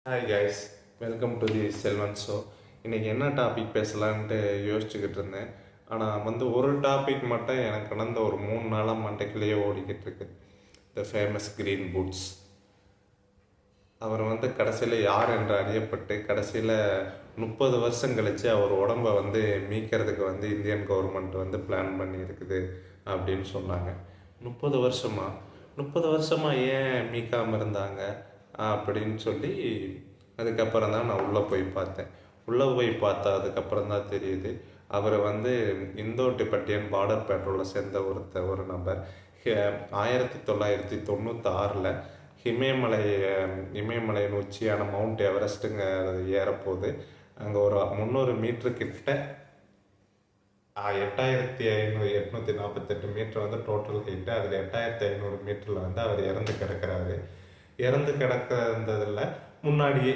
Hi guys, welcome to the Selvan show. இன்றைக்கி என்ன topic பேசலான்ட்டு யோசிச்சுக்கிட்டு இருந்தேன். ஆனால் ஒரு டாபிக் மட்டும் எனக்கு கடந்த ஒரு 3 நாளாக மண்டைக்குள்ளேயே ஓடிக்கிட்டு இருக்கு. The famous green boots. அவர் கடைசியில் யார் என்று அறியப்பட்டு கடைசியில் 30 வருஷம் கழித்து அவர் உடம்பை மீட்கிறதுக்கு இந்தியன் கவர்மெண்ட் பிளான் பண்ணியிருக்குது அப்படின்னு சொன்னாங்க. 30 வருஷமாக ஏன் மீட்காமல் இருந்தாங்க அப்படின்னு சொல்லி அதுக்கப்புறம் தான் நான் உள்ளே போய் பார்த்தேன். உள்ளே போய் பார்த்தா அதுக்கப்புறம் தான் தெரியுது அவர் இந்தோ டிபெட்டியன் பார்டர் பேட்ரோலை சேர்ந்த ஒரு நபர். 1996 இமயமலையின் உச்சியான மவுண்ட் எவரெஸ்ட்டுங்க ஏறப்போகுது. அங்கே ஒரு 300 மீட்டரு கிட்ட 8548 மீட்டர் டோட்டல் ஹைட்டு. அதில் 8500 மீட்டரில் அவர் இறந்து கிடக்கிறாரு. இறந்து கிடக்கிறதில் முன்னாடியே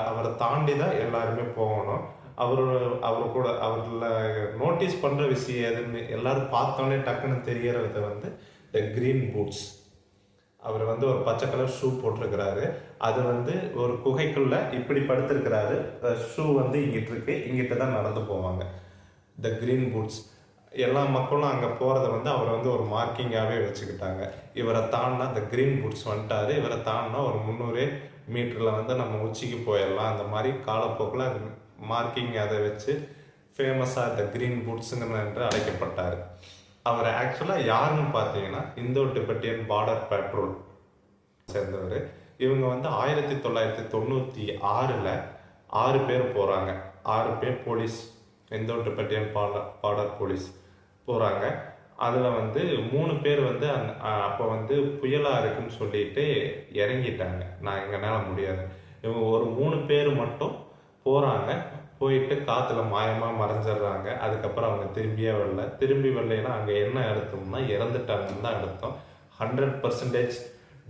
அவரை தாண்டி தான் எல்லாருமே போகணும். அவர் கூட அவரில் நோட்டீஸ் பண்ணுற விஷயம் எதுன்னு எல்லாரும் பார்த்தோன்னே டக்குன்னு தெரியறது த க்ரீன் பூட்ஸ். அவர் ஒரு பச்சை கலர் ஷூ போட்டிருக்கிறாரு. அது ஒரு குகைக்குள்ளே இப்படி படுத்திருக்கிறாரு. ஷூ இங்கிட்டு இருக்கு, இங்கிட்ட தான் நடந்து போவாங்க. த க்ரீன் பூட்ஸ். எல்லா மக்களும் அங்கே போகிறத அவர் ஒரு மார்க்கிங்காகவே வச்சுக்கிட்டாங்க. இவரை தாண்டினா த க்ரீன் பூட்ஸ் வந்துட்டார். இவரை தாண்டினா ஒரு 300 மீட்டரில் நம்ம உச்சிக்கு போயிடலாம். அந்த மாதிரி காலப்போக்கில் அது மார்க்கிங் அதை வச்சு ஃபேமஸாக த க்ரீன் பூட்ஸுங்கிற என்று அழைக்கப்பட்டார். அவர் ஆக்சுவலாக யாருன்னு பார்த்தீங்கன்னா இந்தோ டிபெட்டியன் பார்டர் பேட்ரோல் சேர்ந்தவர். இவங்க 1996 6 பேர் போகிறாங்க. 6 பேர் போலீஸ், இந்தோ டிபெட்டியன் பார்டர் போலீஸ் போகிறாங்க. அதில் 3 பேர் அப்போ புயலாக இருக்குன்னு சொல்லிட்டு இறங்கிட்டாங்க. நான் எங்களால் முடியாது. இவங்க ஒரு 3 பேர் மட்டும் போகிறாங்க. போயிட்டு காற்றுல மாயமாக மறைஞ்சிடுறாங்க. அதுக்கப்புறம் அவங்க திரும்பி வரலைன்னா அங்கே என்ன அர்த்தம்னா இறந்துட்டாங்கன்னு தான் அர்த்தம். 100%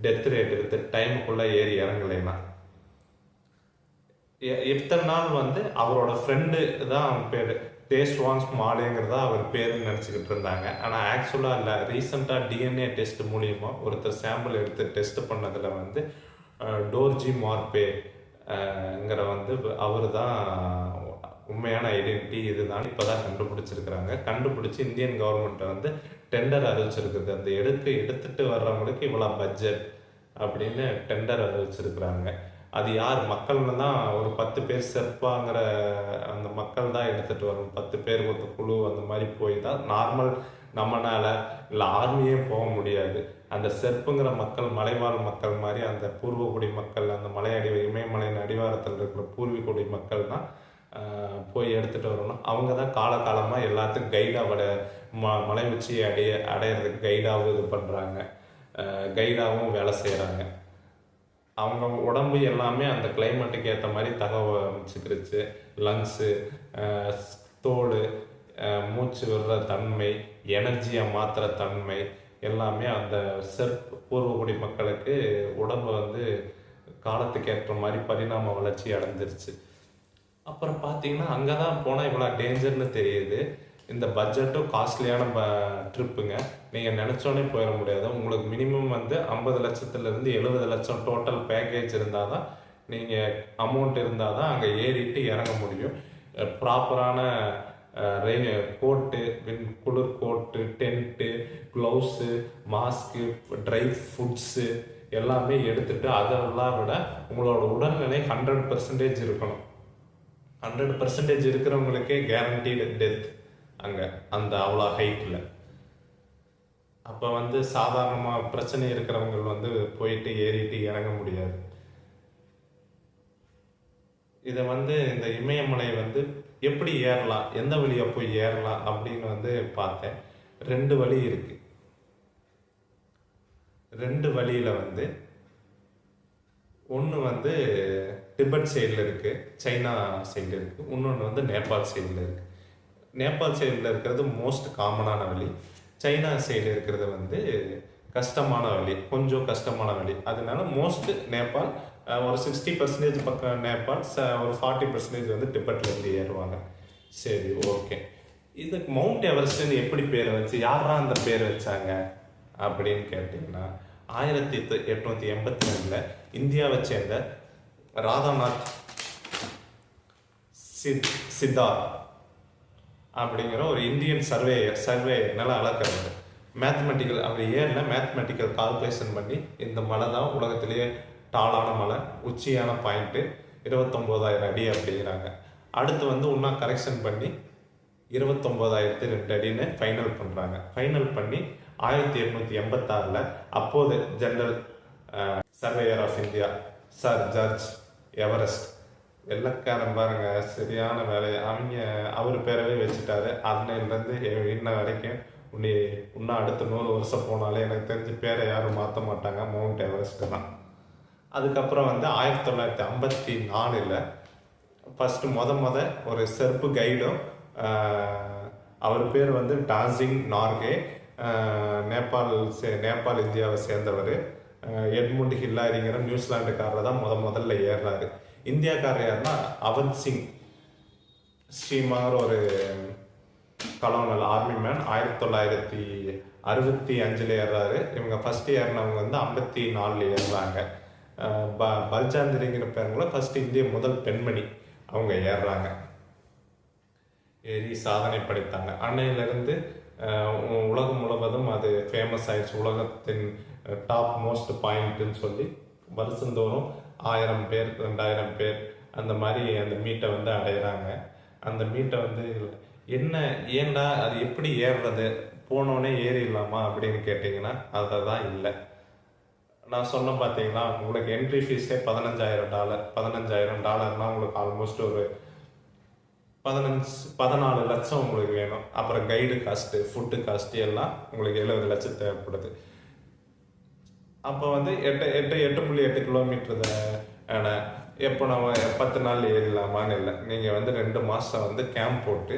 டெத் ரேட் இருக்குது டைமுக்குள்ளே ஏறி இறங்கலைன்னா. இத்தனை நாள் அவரோட ஃப்ரெண்டு தான் அவன் பேர் தேஷ்வான்ஸ் மாலேங்கிறதா அவர் பேருன்னு நினச்சிக்கிட்டு இருந்தாங்க. ஆனால் ஆக்சுவலாக இல்லை. ரீசெண்டாக டிஎன்ஏ டெஸ்ட் மூலியமாக ஒருத்தர் சாம்பிள் எடுத்து டெஸ்ட் பண்ணதில் டோர்ஜி மார்பேங்கிற அவர் தான் உண்மையான ஐடென்டிட்டி இதுதான் இப்போ தான் கண்டுபிடிச்சிருக்கிறாங்க. கண்டுபிடிச்சி இந்தியன் கவர்மெண்ட்டை டெண்டர் அறிவிச்சிருக்குது. அந்த எடுத்துகிட்டு வர்றவங்களுக்கு இவ்வளோ பட்ஜெட் அப்படின்னு டெண்டர் அறிவிச்சிருக்கிறாங்க. அது யார் மக்கள்னு தான் ஒரு 10 பேர் செர்ப்பாங்கிற அந்த மக்கள் தான் எடுத்துகிட்டு வரும். 10 பேர் ஒரு குழு அந்த மாதிரி போய் தான் நார்மல் நம்மளால் இல்லை ஆர்மியே போக முடியாது. அந்த செர்ப்புங்கிற மக்கள் மலைவாழ் மக்கள் மாதிரி அந்த பூர்வக்குடி மக்கள், அந்த இமயமலையின் அடிவாரத்தில் இருக்கிற பூர்வீகுடி மக்கள் தான் போய் எடுத்துகிட்டு வரணும். அவங்க தான் காலகாலமாக எல்லாத்துக்கும் கைடாக மலை உச்சியை அடையிறதுக்கு கைடாகவும் இது பண்ணுறாங்க, கைடாகவும் வேலை செய்கிறாங்க. அவங்க உடம்பு எல்லாமே அந்த கிளைமேட்டுக்கு ஏற்ற மாதிரி அமைச்சுக்கிருச்சு. லங்ஸு, தோல், மூச்சு விடுற தன்மை, எனர்ஜியை மாற்றுற தன்மை எல்லாமே அந்த பூர்வக்குடி மக்களுக்கு உடம்பு காலத்துக்கு ஏற்ற மாதிரி பரிணாம வளர்ச்சி அடைஞ்சிருச்சு. அப்புறம் பார்த்தீங்கன்னா அங்கே தான் போனால் இவ்வளோ டேஞ்சர்னு தெரியுது. இந்த பட்ஜெட்டும் காஸ்ட்லியான ட்ரிப்புங்க. நீங்கள் நினச்சோன்னே போயிட முடியாது. உங்களுக்கு மினிமம் 50 லட்சத்துலேருந்து 70 லட்சம் டோட்டல் பேக்கேஜ் இருந்தால் தான், நீங்கள் அமௌண்ட் இருந்தால் தான் அங்கே ஏறிட்டு இறங்க முடியும். ப்ராப்பரான கோட்டு, குளிர் coat, tent, gloves, mask, dry foods எல்லாமே எடுத்துகிட்டு அதெல்லாம் விட உங்களோட உடல்நிலை 100% இருக்கணும். 100% இருக்கிறவங்களுக்கே கேரண்டீடு டெத் அங்கே அந்த அவ்வளோ ஹைட்டில். அப்போ சாதாரணமாக பிரச்சனை இருக்கிறவங்க போயிட்டு ஏறிட்டு இறங்க முடியாது. இதை இந்த இமயமலை எப்படி ஏறலாம், எந்த வழியாக போய் ஏறலாம் அப்படின்னு பார்த்தேன். 2 வழி இருக்கு. 2 வழியில் ஒன்று டிபெட் சைடில் இருக்குது, சைனா சைடில் இருக்குது. இன்னொன்று நேபாள் சைடில் இருக்குது. நேபாள் சைடில் இருக்கிறது மோஸ்ட் காமனான வழி. சைனா சைடு இருக்கிறது கஷ்டமான வழி, கொஞ்சம் கஷ்டமான வழி. அதனால மோஸ்ட் நேபாள், ஒரு 60% பக்கம் நேபாள், ஒரு 40% டிபெட்லேருந்து ஏறுவாங்க. சரி, ஓகே. இதுக்கு மவுண்ட் எவரெஸ்ட்னு எப்படி பேர் வச்சு, யாரா அந்த பேர் வச்சாங்க அப்படின்னு கேட்டிங்கன்னா 1882 இந்தியாவை சேர்ந்த ராதாநாத் சித்தார் அப்படிங்கிற ஒரு இந்தியன் சர்வேயர் நில அளக்கிறது. மேத்தமெட்டிக்கல் அவர் ஏரில் மேத்தமெட்டிக்கல் கால்குலேஷன் பண்ணி இந்த மலை தான் உலகத்திலேயே டாலான மலை, உச்சியான பாயிண்ட்டு 29,000 அடி அப்படிங்கிறாங்க. அடுத்து வந்து இன்னும் கரெக்ஷன் பண்ணி 29,002 அடின்னு ஃபைனல் பண்ணுறாங்க. ஃபைனல் பண்ணி 1886 அப்போது general surveyor of India sir George Everest வெள்ளக்காரன் பாருங்க, சரியான வேலையை அவர் பேரவே வச்சுட்டாரு. அன்னையிலேருந்து இன்ன வரைக்கும் இன்னும் அடுத்த 100 வருஷம் போனாலே எனக்கு தெரிஞ்சு பேரை யாரும் மாற்ற மாட்டாங்க, மவுண்ட் எவரெஸ்ட் தான். அதுக்கப்புறம் வந்து 1954 ஃபஸ்ட்டு முத ஒரு செர்ப்பு கைடும், அவர் பேர் வந்து டாசிங் நார்கே, நேபாள் இந்தியாவை சேர்ந்தவர். எட்முண்ட் ஹில்லாரிங்கிற நியூசிலாண்டுக்காரர் தான் முதல்ல ஏறுறாரு. இந்தியாக்காரர் யாருன்னா அவந்த் சிங் ஸ்ரீமாங்கிற ஒரு கலோனல் ஆர்மி மேன் 1965 ஏறுறாரு. இவங்க ஃபஸ்ட்டு ஏறினவங்க வந்து 54 ஏறுறாங்க. பல்சாந்திரிங்கிற பேருங்கள ஃபஸ்ட்டு இந்திய முதல் பெண்மணி அவங்க ஏறுறாங்க. ஏறி சாதனை படைத்தாங்க. அன்னையிலேருந்து உலகம் முழுவதும் அது ஃபேமஸ் ஆயிடுச்சு. உலகத்தின் டாப் மோஸ்ட் பாயிண்ட்டுன்னு சொல்லி வருஷந்தோறும் 1000 பேர் 2000 பேர் அந்த மாதிரி அந்த மீட்டை வந்து அடையிறாங்க. அந்த மீட்டை வந்து ஏன்டா அது எப்படி ஏறுறது, போனோடனே ஏறிடலாமா அப்படின்னு கேட்டிங்கன்னா அதை தான் இல்லை. நான் சொன்ன பார்த்தீங்களா, உங்களுக்கு என்ட்ரி ஃபீஸே $15,000. $15,000 உங்களுக்கு ஆல்மோஸ்ட் ஒரு 14 லட்சம் உங்களுக்கு வேணும். அப்புறம் கைடு காஸ்ட்டு, ஃபுட்டு காஸ்ட்டு எல்லாம் உங்களுக்கு 70 லட்சம் தேவைப்படுது. அப்போ வந்து 8.8 கிலோமீட்டர் எப்போ நம்ம 10 நாள் ஏறிடலாமான்னு இல்லை. நீங்கள் வந்து 2 மாதம் வந்து கேம்ப் போட்டு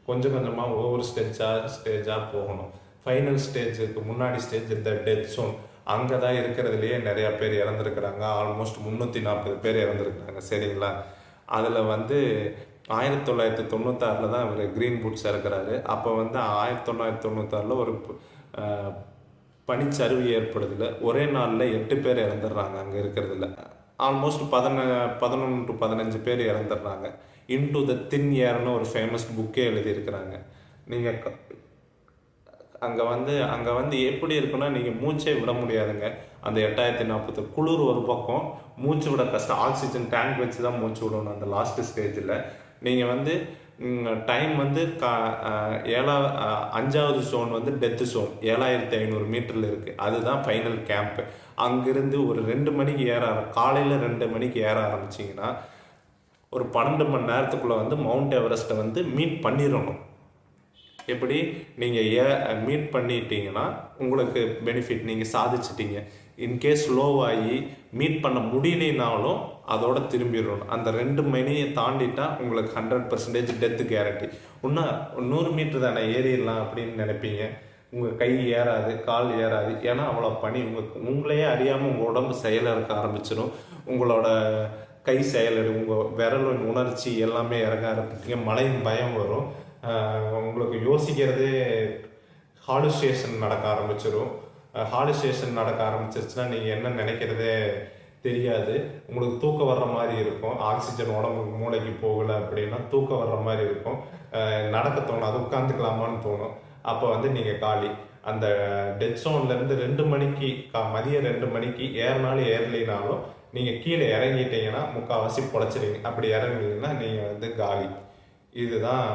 கொஞ்சம் கொஞ்சமாக ஒவ்வொரு ஸ்டேஜாக போகணும். ஃபைனல் ஸ்டேஜுக்கு முன்னாடி ஸ்டேஜ் இந்த டெத் ஜோன், அங்கே தான் இருக்கிறதுலையே நிறையா பேர் இறந்துருக்குறாங்க. ஆல்மோஸ்ட் 340 பேர் இறந்துருக்குறாங்க. சரிங்களா? அதில் வந்து 1996 தான் அவர் க்ரீன் பூட்ஸ் இறக்குறாரு. அப்போ வந்து 1996 ஒரு பனிச்சரிவு ஏற்படுதில்ல, ஒரே நாளில் 8 பேர் இறந்துடுறாங்க. அங்கே இருக்கிறதுல ஆல்மோஸ்ட் 11 to 15 பேர் இறந்துடுறாங்க. இன்டு த தின் ஏர்னு ஒரு ஃபேமஸ் புக்கே எழுதியிருக்கிறாங்க. நீங்கள் அங்கே வந்து எப்படி இருக்குன்னா, நீங்கள் மூச்சே விட முடியாதுங்க. அந்த 8040 குளிர் ஒரு பக்கம், மூச்சு விட கஷ்டம். ஆக்சிஜன் டேங்க் வச்சு தான் மூச்சு விடணும் அந்த லாஸ்ட் ஸ்டேஜில். நீங்கள் வந்து டைம் வந்து 5வது ஜோன் வந்து டெத்து ஜோன் 7500 மீட்டரில் இருக்குது. அதுதான் ஃபைனல் கேம்ப்பு. அங்கேருந்து ஒரு 2 மணிக்கு காலையில் 2 மணிக்கு ஏற ஆரம்பிச்சிங்கன்னா ஒரு 12 மணி நேரத்துக்குள்ளே வந்து மவுண்ட் எவரெஸ்ட்டை வந்து மீட் பண்ணிடணும். எப்படி நீங்கள் மீட் பண்ணிட்டீங்கன்னா உங்களுக்கு பெனிஃபிட், நீங்கள் சாதிச்சிட்டீங்க. இன்கேஸ் ஸ்லோவாகி மீட் பண்ண முடியலைனாலும் அதோட திரும்பிடணும். அந்த 2 மணியை தாண்டிட்டா உங்களுக்கு 100% டெத்து கேரண்டி. இன்னும் 100 மீட்டர் தானே ஏறிடலாம் அப்படின்னு நினைப்பீங்க. உங்கள் கை ஏறாது, கால் ஏறாது. ஏன்னா அவ்வளோ பனி உங்களையே அறியாமல் உங்கள் உடம்பு செயலிழக்க ஆரம்பிச்சிடும். உங்களோட கை செயலடு, உங்கள் விரலின் உணர்ச்சி எல்லாமே இறங்க ஆரம்பிச்சிங்க. மழையின் பயம் வரும். உங்களுக்கு யோசிக்கிறதே ஹாலுசினேஷன் நடக்க ஆரம்பிச்சிடும். ஹாலுசினேஷன் நடக்க ஆரம்பிச்சிருச்சுன்னா நீங்கள் என்ன நினைக்கிறதே தெரியாது. உங்களுக்கு தூக்கம் வர்ற மாதிரி இருக்கும். ஆக்சிஜன் உடம்புக்கு மூளைக்கு போகலை அப்படின்னா தூக்கம் வர்ற மாதிரி இருக்கும். நடக்க தோணும், அது உட்காந்துக்கலாமான்னு தோணும். அப்போ வந்து நீங்கள் காலி. அந்த டெத் ஜோன்லேருந்து 2 மணிக்கு மதியம் 2 மணிக்கு ஏறினாலும் ஏறலினாலும் நீங்கள் கீழே இறங்கிட்டீங்கன்னா முக்கால்வாசி பொழைச்சிடுங்க. அப்படி இறங்குனீங்கன்னா நீங்கள் வந்து காலி. இதுதான்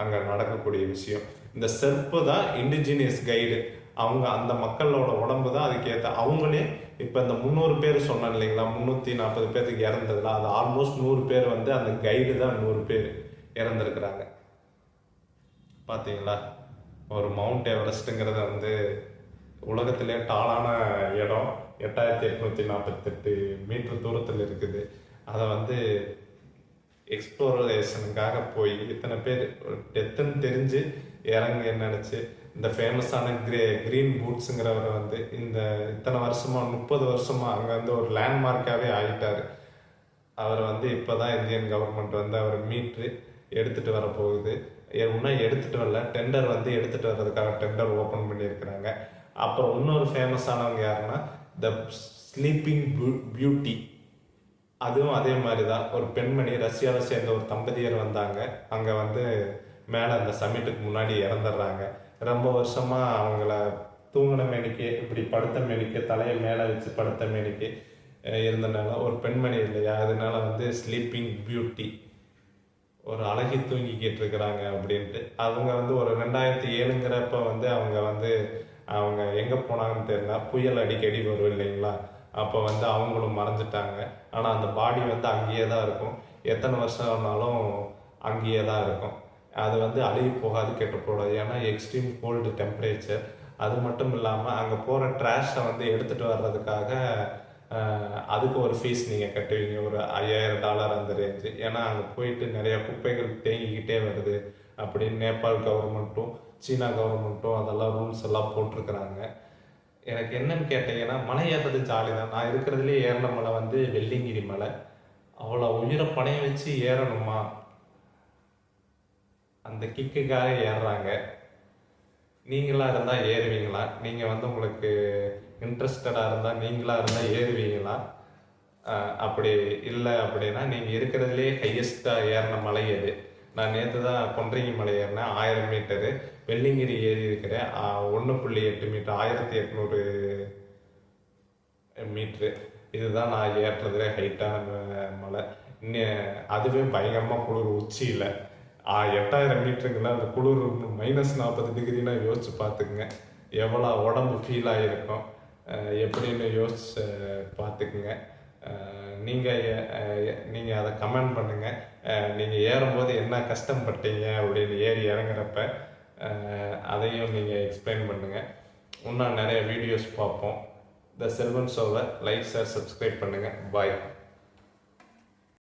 அங்கே நடக்கக்கூடிய விஷயம். இந்த செர்ப்பு தான் இண்டிஜினியஸ் கைடு. அவங்க அந்த மக்களோட உடம்பு தான் அதுக்கேற்ற. அவங்களே இப்போ இந்த 300 பேர் சொன்னேன் இல்லைங்களா, 340 பேருக்கு இறந்ததுல அது ஆல்மோஸ்ட் 100 பேர் வந்து அந்த கைடு தான் 100 பேர் இறந்துருக்குறாங்க. பார்த்தீங்களா? ஒரு மவுண்ட் எவரெஸ்ட்டுங்கிறத வந்து உலகத்திலே டாலான இடம் 8848 மீட்டர் தூரத்தில் இருக்குது. அதை வந்து எக்ஸ்ப்ளோரேஷனுக்காக போய் இத்தனை பேர் டெத்துன்னு தெரிஞ்சு இறங்க நினச்சி இந்த ஃபேமஸான க்ரீன் பூட்ஸுங்கிறவரை வந்து இத்தனை வருஷமாக 30 வருஷமாக அங்கே வந்து ஒரு லேண்ட்மார்க்காகவே ஆகிட்டார். அவர் வந்து இப்போ தான் இந்தியன் கவர்மெண்ட் வந்து அவர் மீட்ரு எடுத்துகிட்டு வர போகுது. இன்னும் எடுத்துகிட்டு வரல, டெண்டர் வந்து எடுத்துகிட்டு வர்றதுக்காக டெண்டர் ஓப்பன் பண்ணியிருக்கிறாங்க. அப்புறம் இன்னொரு ஃபேமஸானவங்க யாருன்னா த ஸ்லீப்பிங் பியூட்டி அதுவும் அதே மாதிரி தான். ஒரு பெண்மணி ரஷ்யாவை சேர்ந்த ஒரு தம்பதியர் வந்தாங்க. அங்கே வந்து மேலே அந்த சமிட்டுக்கு முன்னாடி இறந்துடுறாங்க. ரொம்ப வருஷமாக அவங்கள தூங்கின மேனிக்கு இப்படி படுத்த மேனிக்கு தலையை மேலே வச்சு படுத்த மேனிக்கு இருந்தனால ஒரு பெண்மணி இல்லையா, அதனால வந்து ஸ்லீப்பிங் பியூட்டி, ஒரு அழகி தூங்கிக்கிட்டு இருக்கிறாங்க அப்படின்ட்டு. அவங்க வந்து ஒரு 2007ங்கிறப்ப வந்து அவங்க எங்கே போனாங்கன்னு தெரியல. புயல் அடிக்கடி வரும் இல்லைங்களா, அப்போ வந்து அவங்களும் மறைஞ்சிட்டாங்க. ஆனால் அந்த பாடி வந்து அங்கேயே தான் இருக்கும். எத்தனை வருஷம் ஆனாலும் அங்கேயே தான் இருக்கும். அது வந்து அழுகி போகாது, கெட்டு போடாது. ஏன்னா எக்ஸ்ட்ரீம் கோல்டு டெம்பரேச்சர். அது மட்டும் இல்லாமல் அங்கே போகிற ட்ராஷை வந்து எடுத்துகிட்டு வர்றதுக்காக அதுக்கு ஒரு ஃபீஸ் நீங்கள் கட்டுவீங்க, ஒரு $5000 அந்த ரேஞ்சு. ஏன்னா அங்கே போயிட்டு நிறையா குப்பைகள் தேங்கிக்கிட்டே வருது அப்படின்னு நேபாள் கவர்மெண்ட்டும் சீனா கவர்மெண்ட்டும் அதெல்லாம் ரூல்ஸ் எல்லாம் போட்டிருக்கிறாங்க. எனக்கு என்னன்னு கேட்டீங்கன்னா, மலை ஏறுறது ஜாலி தான். நான் இருக்கிறதுலே ஏறின மலை வந்து வெள்ளிங்கிரி மலை. அவ்வளோ உயிரை பணைய வச்சு ஏறணுமா, அந்த கிக்குக்காக ஏறுறாங்க. நீங்களாக இருந்தால் ஏறுவீங்களா? நீங்கள் வந்து உங்களுக்கு இன்ட்ரெஸ்டடாக இருந்தால் நீங்களாக இருந்தால் ஏறுவீங்களா? அப்படி இல்லை அப்படின்னா நீங்கள் இருக்கிறதுலே ஹையஸ்ட்டாக ஏறின மலை எது? நான் நேற்று தான் கொன்றைங்கி மலை ஏறினேன், 1000 மீட்டரு. வெள்ளிங்கிரி ஏறி இருக்கிறேன் 1.8 மீட்டர், 1800 மீட்ரு. இதுதான் நான் ஏற்றுறதுல ஹைட்டான மலை. அதுவே பயங்கரமாக குளிர் உச்சியில் 8000 மீட்டருங்களா, அந்த குளிர் -40 டிகிரினா யோசிச்சு பார்த்துக்குங்க எவ்வளோ உடம்பு ஃபீல் ஆகிருக்கும் எப்படின்னு யோசிச்சு பார்த்துக்குங்க. நீங்கள் அதை கமெண்ட் பண்ணுங்கள். நீங்கள் ஏறும்போது என்ன கஷ்டப்பட்டீங்க அப்படின்னு ஏறி இறங்குறப்ப அதையும் நீங்கள் எக்ஸ்பிளைன் பண்ணுங்கள். இன்னும் நிறைய வீடியோஸ் பார்ப்போம். த செல்வன் ஷோவை லைக், ஷேர், சப்ஸ்கிரைப் பண்ணுங்கள். பாய்.